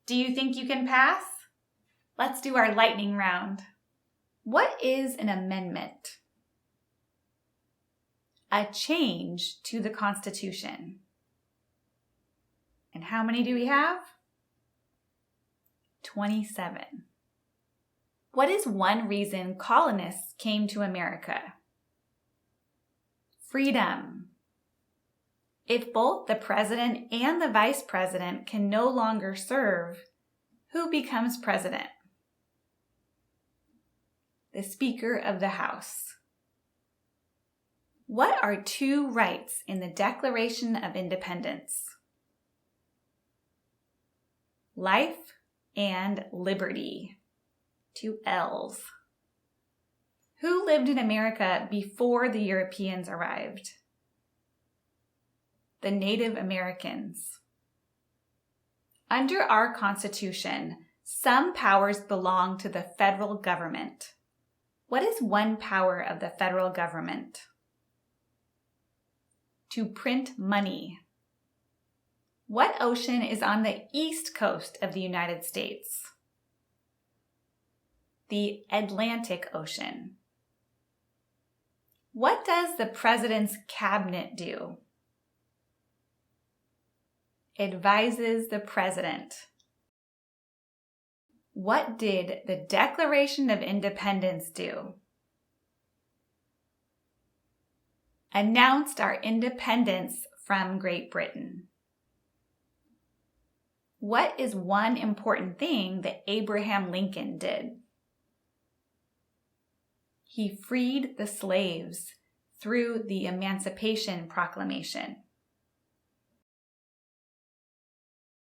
Do you think you can pass? Let's do our lightning round. What is an amendment? A change to the Constitution. And how many do we have? 27. What is one reason colonists came to America? Freedom. If both the president and the vice president can no longer serve, who becomes president? The Speaker of the House. What are two rights in the Declaration of Independence? Life and liberty. Two L's. Who lived in America before the Europeans arrived? The Native Americans. Under our Constitution, some powers belong to the federal government. What is one power of the federal government? To print money. What ocean is on the east coast of the United States? The Atlantic Ocean. What does the president's cabinet do? Advises the president. What did the Declaration of Independence do? Announced our independence from Great Britain. What is one important thing that Abraham Lincoln did? He freed the slaves through the Emancipation Proclamation.